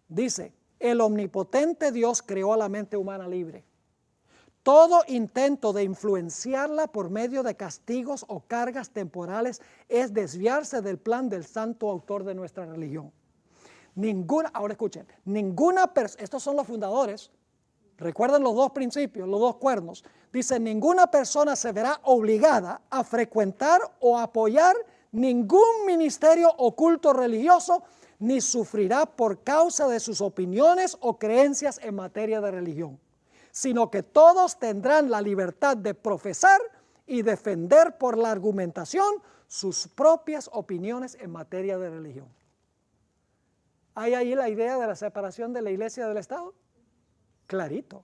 Dice, el omnipotente Dios creó a la mente humana libre. Todo intento de influenciarla por medio de castigos o cargas temporales es desviarse del plan del santo autor de nuestra religión. Ahora escuchen, estos son los fundadores. Recuerden los dos principios, los dos cuernos. Dice, ninguna persona se verá obligada a frecuentar o apoyar ningún ministerio oculto religioso, ni sufrirá por causa de sus opiniones o creencias en materia de religión, sino que todos tendrán la libertad de profesar y defender por la argumentación sus propias opiniones en materia de religión. ¿Hay ahí la idea de la separación de la iglesia del Estado? Clarito.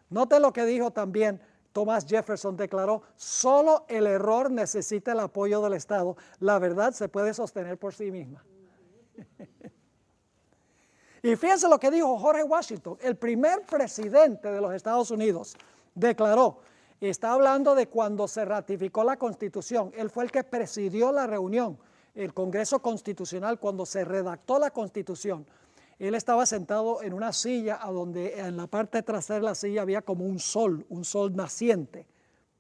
Note lo que dijo también Thomas Jefferson, declaró, solo el error necesita el apoyo del Estado. La verdad se puede sostener por sí misma. Y fíjense lo que dijo George Washington, el primer presidente de los Estados Unidos, declaró, está hablando de cuando se ratificó la Constitución, él fue el que presidió la reunión, el Congreso Constitucional, cuando se redactó la Constitución. Él estaba sentado en una silla a donde en la parte trasera de la silla había como un sol naciente,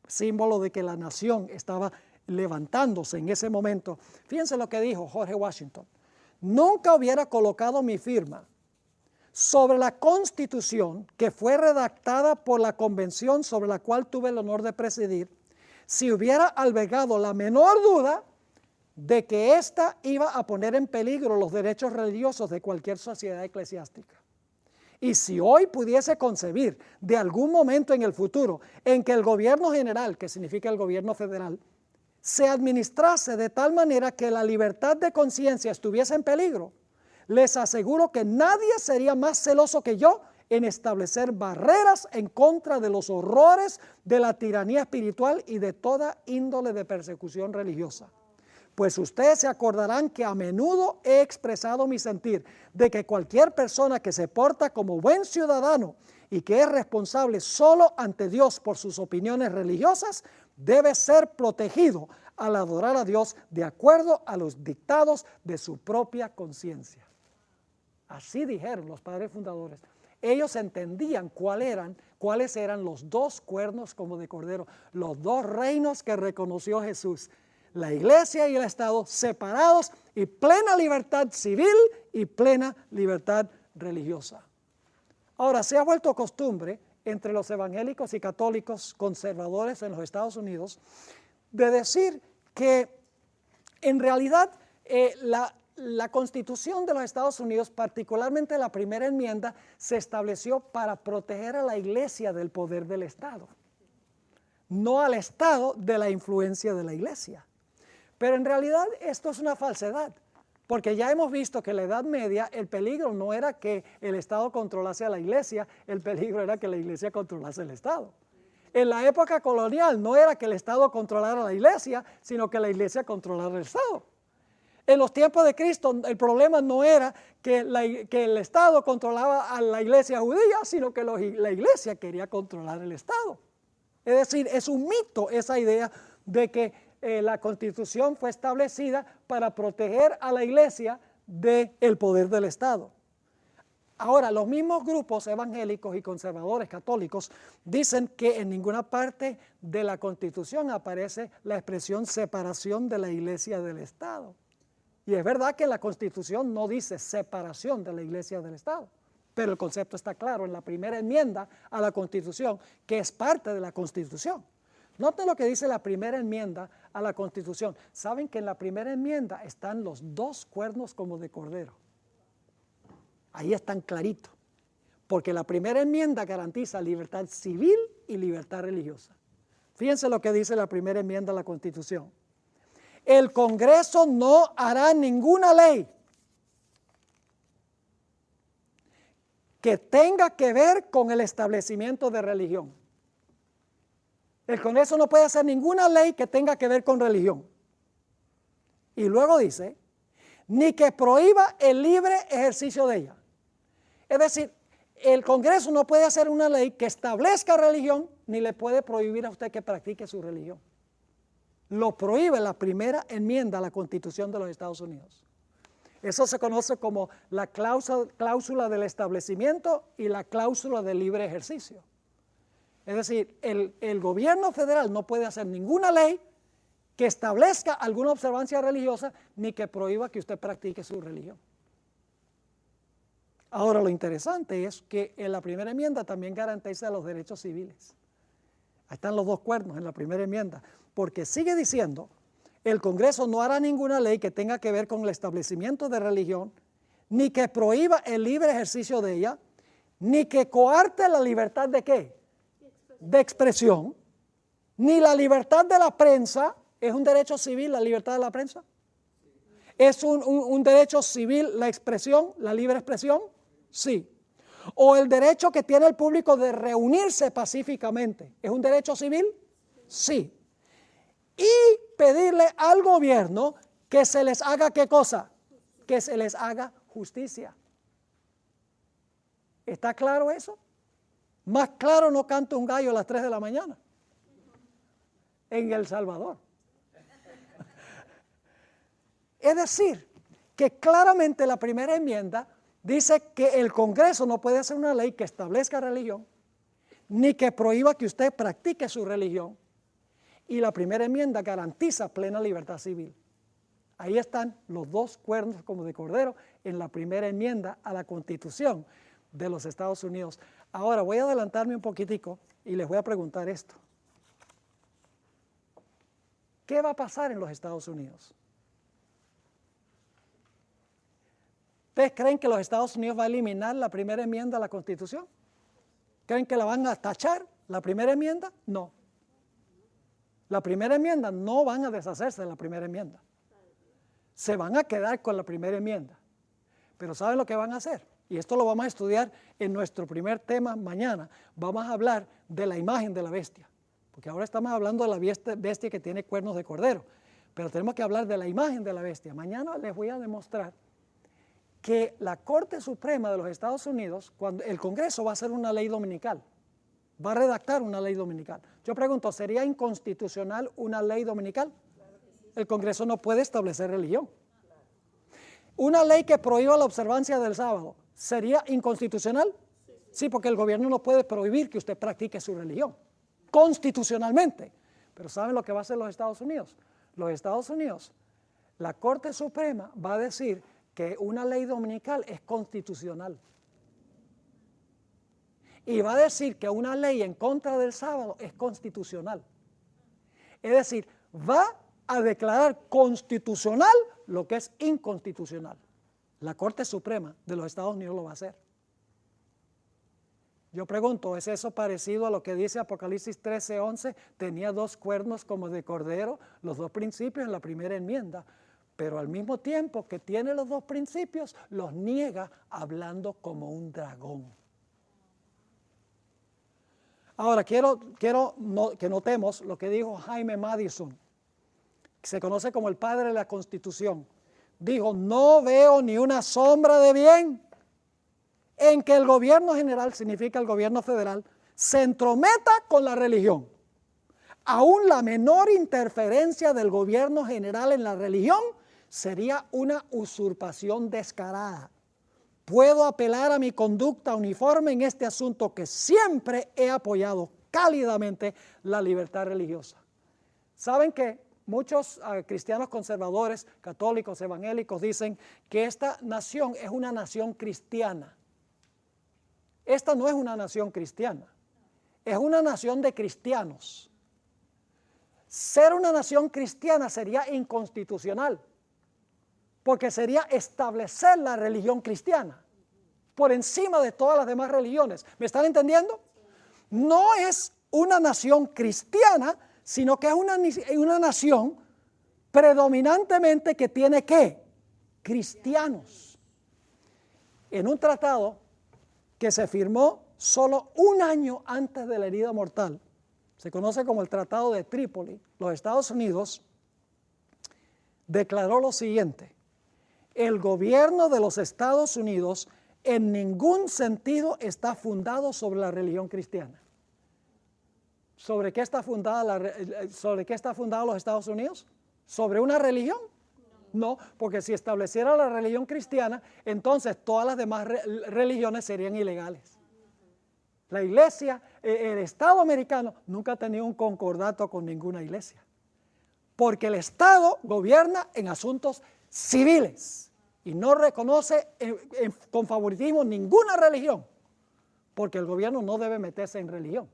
símbolo de que la nación estaba levantándose en ese momento. Fíjense lo que dijo George Washington, nunca hubiera colocado mi firma sobre la Constitución que fue redactada por la convención sobre la cual tuve el honor de presidir, si hubiera albergado la menor duda de que ésta iba a poner en peligro los derechos religiosos de cualquier sociedad eclesiástica. Y si hoy pudiese concebir de algún momento en el futuro en que el gobierno general, que significa el gobierno federal, se administrase de tal manera que la libertad de conciencia estuviese en peligro, les aseguro que nadie sería más celoso que yo en establecer barreras en contra de los horrores de la tiranía espiritual y de toda índole de persecución religiosa. Pues ustedes se acordarán que a menudo he expresado mi sentir de que cualquier persona que se porta como buen ciudadano y que es responsable solo ante Dios por sus opiniones religiosas, debe ser protegido al adorar a Dios de acuerdo a los dictados de su propia conciencia. Así dijeron los padres fundadores. Ellos entendían cuáles eran los dos cuernos como de cordero, los dos reinos que reconoció Jesús. La iglesia y el Estado separados y plena libertad civil y plena libertad religiosa. Ahora, se ha vuelto costumbre entre los evangélicos y católicos conservadores en los Estados Unidos de decir que en realidad la Constitución de los Estados Unidos, particularmente la primera enmienda, se estableció para proteger a la iglesia del poder del Estado, no al Estado de la influencia de la iglesia. Pero en realidad esto es una falsedad, porque ya hemos visto que en la Edad Media el peligro no era que el Estado controlase a la iglesia, el peligro era que la iglesia controlase el Estado. En la época colonial no era que el Estado controlara a la iglesia, sino que la iglesia controlara el Estado. En los tiempos de Cristo el problema no era que el Estado controlaba a la iglesia judía, sino que la iglesia quería controlar el Estado. Es decir, es un mito esa idea de que la Constitución fue establecida para proteger a la iglesia del poder del Estado. Ahora, los mismos grupos evangélicos y conservadores católicos dicen que en ninguna parte de la Constitución aparece la expresión separación de la iglesia del Estado. Y es verdad que la Constitución no dice separación de la iglesia del Estado, pero el concepto está claro en la primera enmienda a la Constitución, que es parte de la Constitución. Noten lo que dice la primera enmienda a la Constitución. Saben que en la primera enmienda están los dos cuernos como de cordero. Ahí están clarito, porque la primera enmienda garantiza libertad civil y libertad religiosa. Fíjense lo que dice la primera enmienda a la Constitución. El Congreso no hará ninguna ley que tenga que ver con el establecimiento de religión. El Congreso no puede hacer ninguna ley que tenga que ver con religión. Y luego dice, ni que prohíba el libre ejercicio de ella. Es decir, el Congreso no puede hacer una ley que establezca religión, ni le puede prohibir a usted que practique su religión. Lo prohíbe la primera enmienda a la Constitución de los Estados Unidos. Eso se conoce como la cláusula del establecimiento y la cláusula del libre ejercicio. Es decir, el gobierno federal no puede hacer ninguna ley que establezca alguna observancia religiosa ni que prohíba que usted practique su religión. Ahora, lo interesante es que en la primera enmienda también garantiza los derechos civiles. Ahí están los dos cuernos en la primera enmienda, porque sigue diciendo, el Congreso no hará ninguna ley que tenga que ver con el establecimiento de religión, ni que prohíba el libre ejercicio de ella, ni que coarte la libertad de ¿qué? De expresión, ni la libertad de la prensa. ¿Es un derecho civil la libertad de la prensa? ¿Es un derecho civil la expresión, la libre expresión? Sí. ¿O el derecho que tiene el público de reunirse pacíficamente? ¿Es un derecho civil? Sí. Y pedirle al gobierno que se les haga ¿qué cosa? Que se les haga justicia. ¿Está claro eso? Más claro no canta un gallo a las 3 de la mañana en El Salvador. Es decir, que claramente la primera enmienda dice que el Congreso no puede hacer una ley que establezca religión, ni que prohíba que usted practique su religión, y la primera enmienda garantiza plena libertad civil. Ahí están los dos cuernos como de cordero en la primera enmienda a la Constitución de los Estados Unidos. Ahora voy a adelantarme un poquitico y les voy a preguntar esto. ¿Qué va a pasar en los Estados Unidos? ¿Ustedes creen que los Estados Unidos va a eliminar la primera enmienda a la Constitución? ¿Creen que la van a tachar, la primera enmienda? No. La primera enmienda, no van a deshacerse de la primera enmienda. Se van a quedar con la primera enmienda. Pero ¿saben lo que van a hacer? Y esto lo vamos a estudiar en nuestro primer tema mañana. Vamos a hablar de la imagen de la bestia. Porque ahora estamos hablando de la bestia que tiene cuernos de cordero. Pero tenemos que hablar de la imagen de la bestia. Mañana les voy a demostrar que la Corte Suprema de los Estados Unidos, cuando el Congreso va a hacer una ley dominical, va a redactar una ley dominical. Yo pregunto, ¿sería inconstitucional una ley dominical? El Congreso no puede establecer religión. Una ley que prohíba la observancia del sábado, ¿sería inconstitucional? Sí, porque el gobierno no puede prohibir que usted practique su religión, constitucionalmente. Pero ¿saben lo que va a hacer los Estados Unidos? Los Estados Unidos, la Corte Suprema va a decir que una ley dominical es constitucional. Y va a decir que una ley en contra del sábado es constitucional. Es decir, va a declarar constitucional lo que es inconstitucional. La Corte Suprema de los Estados Unidos lo va a hacer. Yo pregunto, ¿es eso parecido a lo que dice Apocalipsis 13:11? Tenía 2 cuernos como de cordero, los 2 principios en la primera enmienda, pero al mismo tiempo que tiene los 2 principios, los niega hablando como un dragón. Ahora, quiero que notemos lo que dijo Jaime Madison, que se conoce como el padre de la Constitución. Dijo, no veo ni una sombra de bien en que el gobierno general, significa el gobierno federal, se entrometa con la religión. Aún la menor interferencia del gobierno general en la religión sería una usurpación descarada. Puedo apelar a mi conducta uniforme en este asunto que siempre he apoyado cálidamente la libertad religiosa. ¿Saben que muchos cristianos conservadores, católicos, evangélicos dicen que esta nación es una nación cristiana? Esta no es una nación cristiana, es una nación de cristianos. Ser una nación cristiana sería inconstitucional, porque sería establecer la religión cristiana por encima de todas las demás religiones. ¿Me están entendiendo? No es una nación cristiana, sino que es una nación predominantemente que tiene ¿qué? Cristianos. En un tratado que se firmó solo un año antes de la herida mortal, se conoce como el Tratado de Trípoli, los Estados Unidos declaró lo siguiente: el gobierno de los Estados Unidos en ningún sentido está fundado sobre la religión cristiana. ¿Sobre qué está fundada los Estados Unidos? ¿Sobre una religión? No, porque si estableciera la religión cristiana, entonces todas las demás religiones serían ilegales. La iglesia, el Estado americano nunca ha tenido un concordato con ninguna iglesia, porque el Estado gobierna en asuntos civiles y no reconoce con favoritismo ninguna religión, porque el gobierno no debe meterse en religión.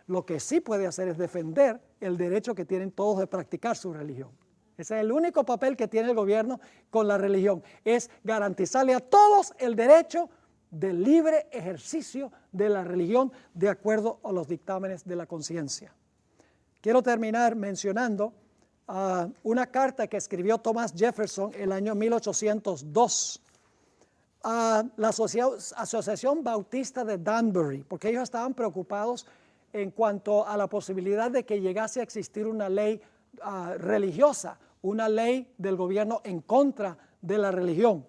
Lo que sí puede hacer es defender el derecho que tienen todos de practicar su religión. Ese es el único papel que tiene el gobierno con la religión, es garantizarle a todos el derecho del libre ejercicio de la religión de acuerdo a los dictámenes de la conciencia. Quiero terminar mencionando una carta que escribió Thomas Jefferson el año 1802 a la Asociación Bautista de Danbury, porque ellos estaban preocupados en cuanto a la posibilidad de que llegase a existir una ley religiosa, una ley del gobierno en contra de la religión.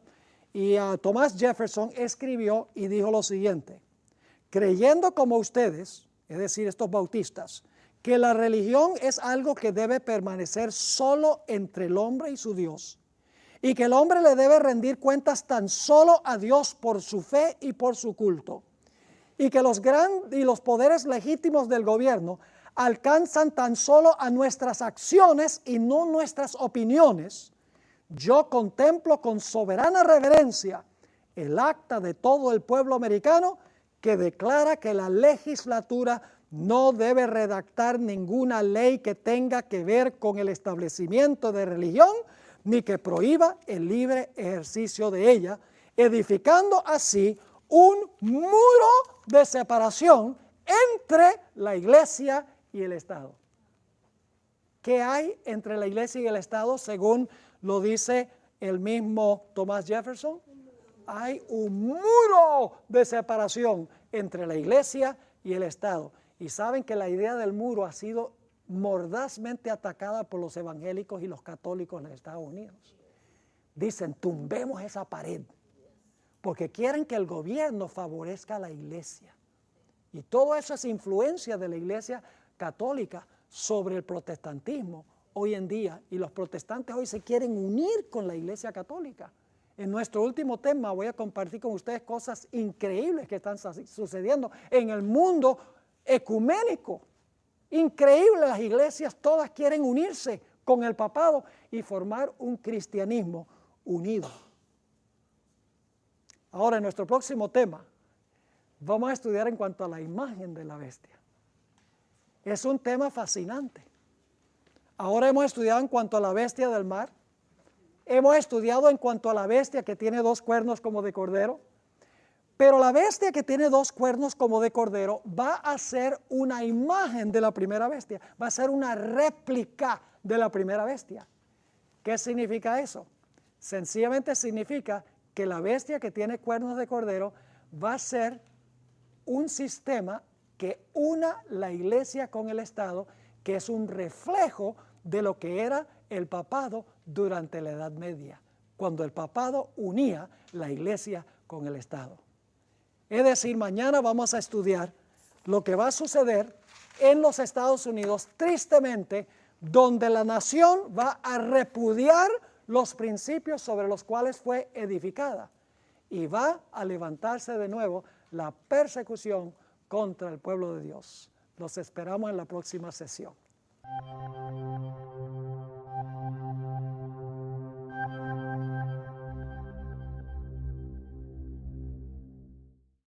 Y Thomas Jefferson escribió y dijo lo siguiente: creyendo como ustedes, es decir, estos bautistas, que la religión es algo que debe permanecer solo entre el hombre y su Dios, y que el hombre le debe rendir cuentas tan solo a Dios por su fe y por su culto, y que los poderes legítimos del gobierno alcanzan tan solo a nuestras acciones y no nuestras opiniones, yo contemplo con soberana reverencia el acta de todo el pueblo americano que declara que la legislatura no debe redactar ninguna ley que tenga que ver con el establecimiento de religión, ni que prohíba el libre ejercicio de ella, edificando así un muro de separación entre la iglesia y el Estado. ¿Qué hay entre la iglesia y el Estado? Según lo dice el mismo Thomas Jefferson, hay un muro de separación entre la iglesia y el Estado. Y saben que la idea del muro ha sido mordazmente atacada por los evangélicos y los católicos en Estados Unidos. Dicen, tumbemos esa pared, porque quieren que el gobierno favorezca a la iglesia. Y todo eso es influencia de la iglesia católica sobre el protestantismo hoy en día. Y los protestantes hoy se quieren unir con la iglesia católica. En nuestro último tema voy a compartir con ustedes cosas increíbles que están sucediendo en el mundo ecuménico. Increíble, las iglesias todas quieren unirse con el papado y formar un cristianismo unido. Ahora, en nuestro próximo tema, vamos a estudiar en cuanto a la imagen de la bestia. Es un tema fascinante. Ahora hemos estudiado en cuanto a la bestia del mar. Hemos estudiado en cuanto a la bestia que tiene 2 cuernos como de cordero. Pero la bestia que tiene 2 cuernos como de cordero va a ser una imagen de la primera bestia. Va a ser una réplica de la primera bestia. ¿Qué significa eso? Sencillamente significa que la bestia que tiene cuernos de cordero va a ser un sistema que una la iglesia con el Estado, que es un reflejo de lo que era el papado durante la Edad Media, cuando el papado unía la iglesia con el Estado. Es decir, mañana vamos a estudiar lo que va a suceder en los Estados Unidos, tristemente, donde la nación va a repudiar los principios sobre los cuales fue edificada y va a levantarse de nuevo la persecución contra el pueblo de Dios. Los esperamos en la próxima sesión.